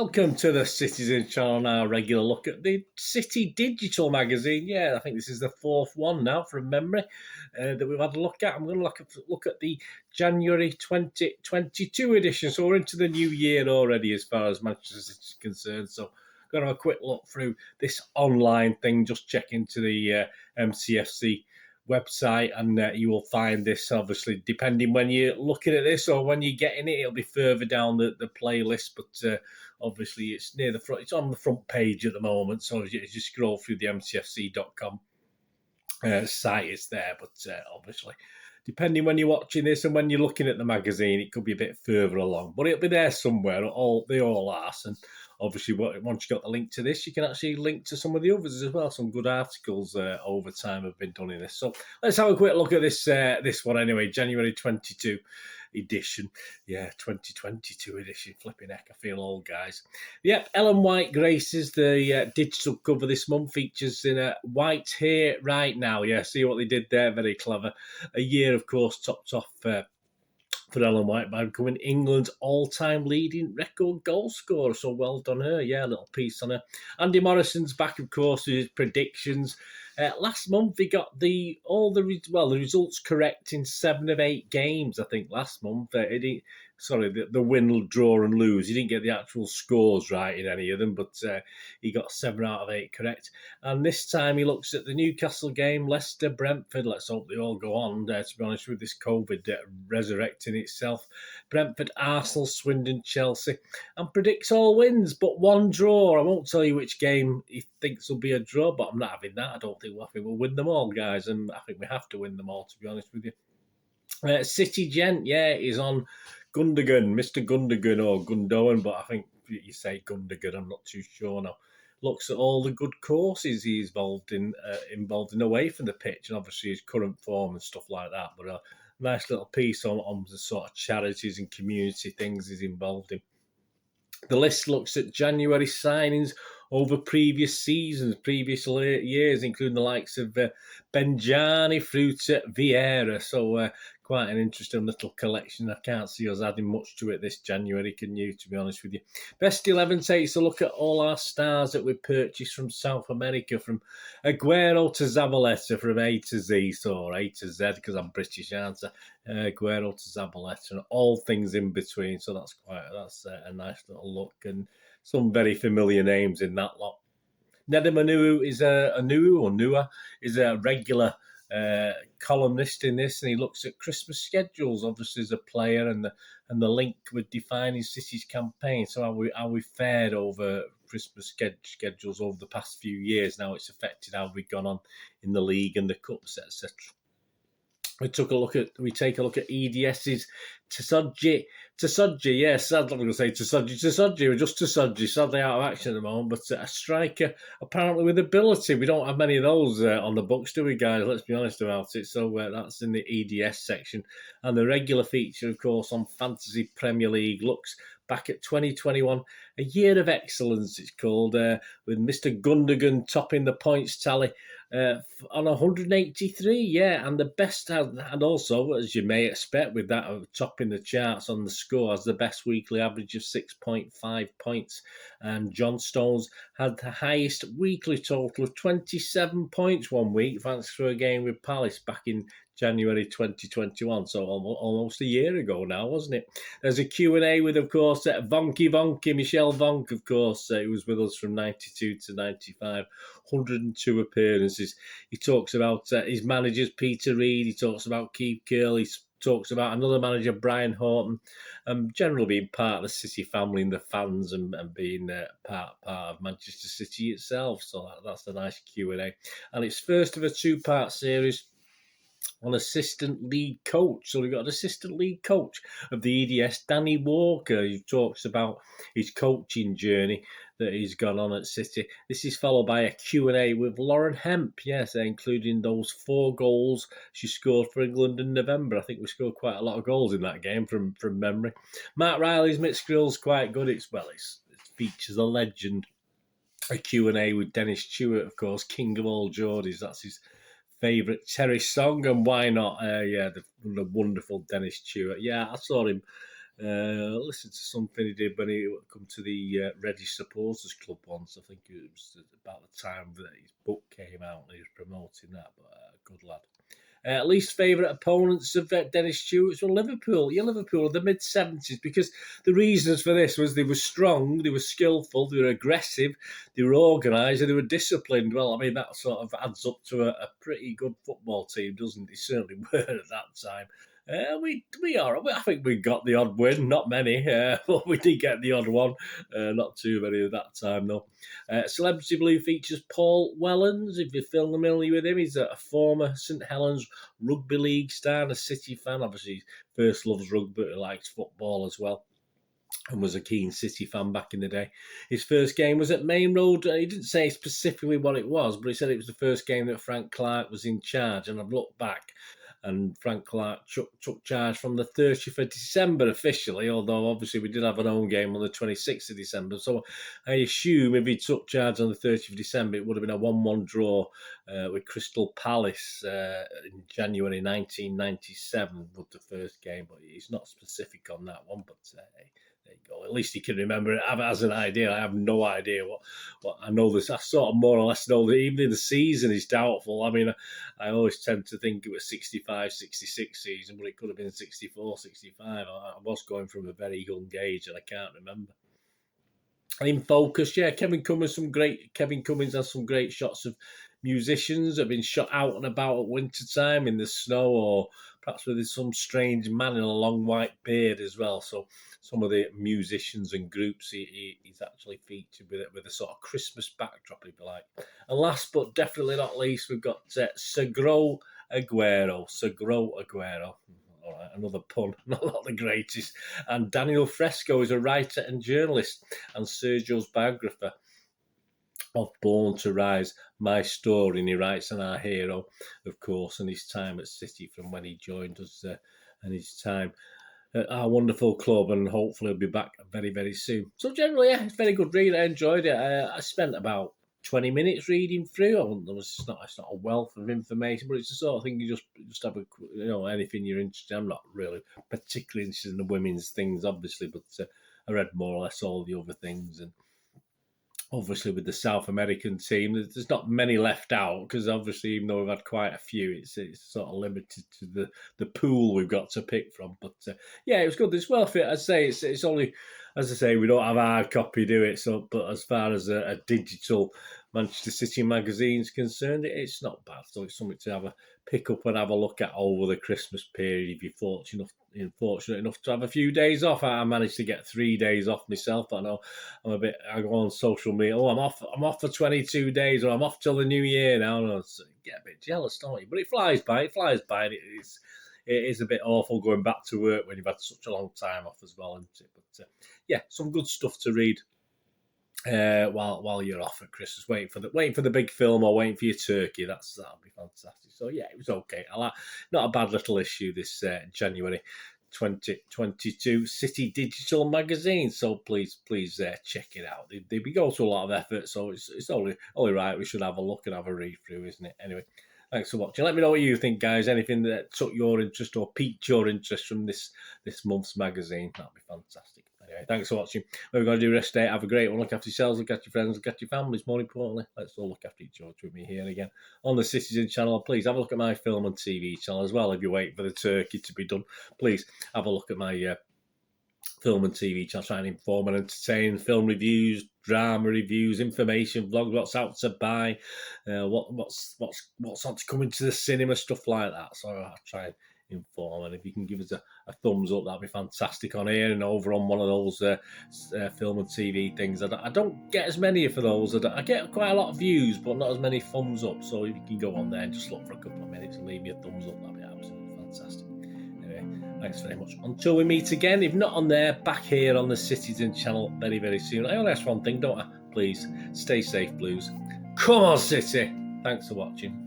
Welcome to the Citizen Channel, now regular look at the City Digital magazine. Yeah, I think this is the fourth one now from memory that we've had a look at. I'm going to look at the January 2022 edition. So we're into the new year already as far as Manchester City is concerned. So I'm going to have a quick look through this online thing, just check into the MCFC website, and you will find this, obviously, depending when you're looking at this or when you're getting it, it'll be further down the playlist, but obviously it's near the front, it's on the front page at the moment, so as you scroll through the mcfc.com site, it's there, but obviously depending when you're watching this and when you're looking at the magazine, it could be a bit further along, but it'll be there somewhere. They all are. And obviously, once you got the link to this, you can actually link to some of the others as well. Some good articles over time have been done in this. So let's have a quick look at this one anyway. January 22 edition. Yeah, 2022 edition. Flipping heck, I feel old, guys. Yep, Ellen White graces the digital cover this month. Features in White Here Right Now. Yeah, see what they did there? Very clever. A year, of course, topped off for Ellen White by becoming England's all-time leading record goal scorer. So well done her. Yeah, a little piece on her. Andy Morrison's back, of course, with his predictions. Last month, he got the results correct in 7 of 8 games, I think, last month. The win, draw and lose. He didn't get the actual scores right in any of them, but he got 7 out of 8 correct. And this time he looks at the Newcastle game, Leicester, Brentford. Let's hope they all go on, to be honest, with this COVID resurrecting itself. Brentford, Arsenal, Swindon, Chelsea. And predicts all wins, but 1 draw. I won't tell you which game he thinks will be a draw, but I'm not having that. I think we'll win them all, guys. And I think we have to win them all, to be honest with you. City Gent, yeah, is on Gundogan, Mr. Gundogan or Gundogan, but I think you say Gundogan, I'm not too sure now. Looks at all the good courses he's involved in away from the pitch, and obviously his current form and stuff like that. But a nice little piece on the sort of charities and community things he's involved in. The list looks at January signings over previous seasons, previous years, including the likes of Benjani through to Vieira. So quite an interesting little collection. I can't see us adding much to it this January, can you, to be honest with you? Best 11 takes a look at all our stars that we purchased from South America, from Aguero to Zabaleta, from A to Z, or A to Z, because I'm British, aren't I? Aguero to Zabaleta, and all things in between. So that's a nice little look, and some very familiar names in that lot. Nedum is a regular columnist in this, and he looks at Christmas schedules, obviously, as a player, and the link with defining City's campaign. So how we fared over Christmas schedules over the past few years. Now it's affected how we've gone on in the league and the cups, etc. We take a look at EDS's Tsuji. Yeah, sadly I'm going to say Tsuji, or just Tsuji, sadly out of action at the moment, but a striker apparently with ability. We don't have many of those on the books, do we, guys? Let's be honest about it. So that's in the EDS section. And the regular feature, of course, on Fantasy Premier League looks back at 2021, a year of excellence, it's called, with Mr. Gundogan topping the points tally on 183, yeah, and the best, and also, as you may expect, with that topping the charts on the score, has the best weekly average of 6.5 points. And John Stones had the highest weekly total of 27 points one week, thanks to a game with Palace back in January 2021, so almost a year ago now, wasn't it? There's a Q&A with, of course, Vonky, Michel Vonk, of course, who was with us from 92 to 95, 102 appearances. He talks about his managers, Peter Reid, he talks about Keith Curl, he talks about another manager, Brian Horton, generally being part of the City family and the fans, and being part of Manchester City itself. So that's a nice Q&A. And it's first of a 2-part series on assistant lead coach. So we've got an assistant lead coach of the EDS, Danny Walker, who talks about his coaching journey that he's gone on at City. This is followed by a Q&A with Lauren Hemp, yes, including those 4 goals she scored for England in November. I think we scored quite a lot of goals in that game from memory. Marc Riley's mixed grill's quite good. It features a legend. A Q&A with Dennis Tueart, of course, king of all Geordies. That's his favourite Terry song, and why not? The wonderful Dennis Tueart. Yeah, I saw him Listen to something he did when he come to the Reddish Supporters Club once. I think it was about the time that his book came out and he was promoting that, but good lad. Least favourite opponents of Dennis Tueart were Liverpool. Yeah, Liverpool of the mid-70s, because the reasons for this was they were strong, they were skillful, they were aggressive, they were organised, and they were disciplined. Well, I mean, that sort of adds up to a pretty good football team, doesn't it? They certainly were at that time. We are. I think we got the odd win, not many, but we did get the odd one. Not too many at that time, though. Celebrity Blue features Paul Wellens. If you're familiar with him, he's a former St Helens rugby league star and a City fan. Obviously, he first loves rugby, but he likes football as well, and was a keen City fan back in the day. His first game was at Main Road. He didn't say specifically what it was, but he said it was the first game that Frank Clark was in charge. And I've looked back, and Frank Clark took charge from the 30th of December officially, although obviously we did have an home game on the 26th of December. So I assume if he took charge on the 30th of December, it would have been a 1-1 draw with Crystal Palace in January 1997 was the first game, but he's not specific on that one. But there you go. At least he can remember it as an idea. I have no idea what I know. This I sort of more or less know that even the season is doubtful. I mean, I always tend to think it was 65, 66 season, but it could have been 64, 65. I was going from a very young age, and I can't remember. And in focus, yeah, Kevin Cummins has some great shots of musicians that have been shot out and about at winter time in the snow, or perhaps with some strange man in a long white beard as well. So some of the musicians and groups he's actually featured with a sort of Christmas backdrop, if you like. And last but definitely not least, we've got Seguro Aguero. All right, another pun, not the greatest. And Daniel Fresco is a writer and journalist, and Sergio's biographer of Born to Rise, my story. And he writes on our hero, of course, and his time at City from when he joined us and his time at our wonderful club, and hopefully he'll be back very, very soon. So generally, yeah, it's a very good read. I enjoyed it. I spent about 20 minutes reading through. It's not a wealth of information, but it's the sort of thing you just have anything you're interested in. I'm not really particularly interested in the women's things, obviously, but I read more or less all the other things. And obviously with the South American team, there's not many left out, because obviously even though we've had quite a few, it's sort of limited to the pool we've got to pick from. But yeah, it was good. It's well fit. I'd say it's only, as I say, we don't have a hard copy, do it? So, but as far as a digital Manchester City magazine's concerned, it's not bad. So it's something to pick up and have a look at over the Christmas period if you're fortunate enough to have a few days off. I managed to get 3 days off myself. I know I go on social media. Oh, I'm off for 22 days, or I'm off till the new year now. And I get a bit jealous, don't you? But it flies by. And it is a bit awful going back to work when you've had such a long time off as well, isn't it? But yeah, some good stuff to read while you're off at Christmas, waiting for the big film or waiting for your turkey. That'll be fantastic. So yeah, it was okay. Not a bad little issue this January 2022 City Digital magazine. So please check it out. They go to a lot of effort, so it's only right. We should have a look and have a read through, isn't it? Anyway, thanks for watching. Let me know what you think, guys. Anything that took your interest or piqued your interest from this month's magazine, that'd be fantastic. Anyway, thanks for watching. What we're going to do rest day. Have a great one. Look after yourselves, look after your friends, look after your families. More importantly, let's all look after each other with me here again on the Citizen channel. Please have a look at my film and TV channel as well. If you're waiting for the turkey to be done, please have a look at my film and TV channel. Try and inform and entertain, film reviews, drama reviews, information, vlogs, what's out to buy, what's on to come into the cinema, stuff like that. So I'll try and inform, and if you can give us a thumbs up, that'd be fantastic on here and over on one of those film and TV things. I don't get as many for those. I get quite a lot of views, but not as many thumbs up. So if you can go on there and just look for a couple of minutes and leave me a thumbs up, that'd be absolutely fantastic. Anyway, thanks very much. Until we meet again, if not on there, back here on the Citizen channel very, very soon. I only ask one thing, don't I? Please stay safe, Blues. Come on, City. Thanks for watching.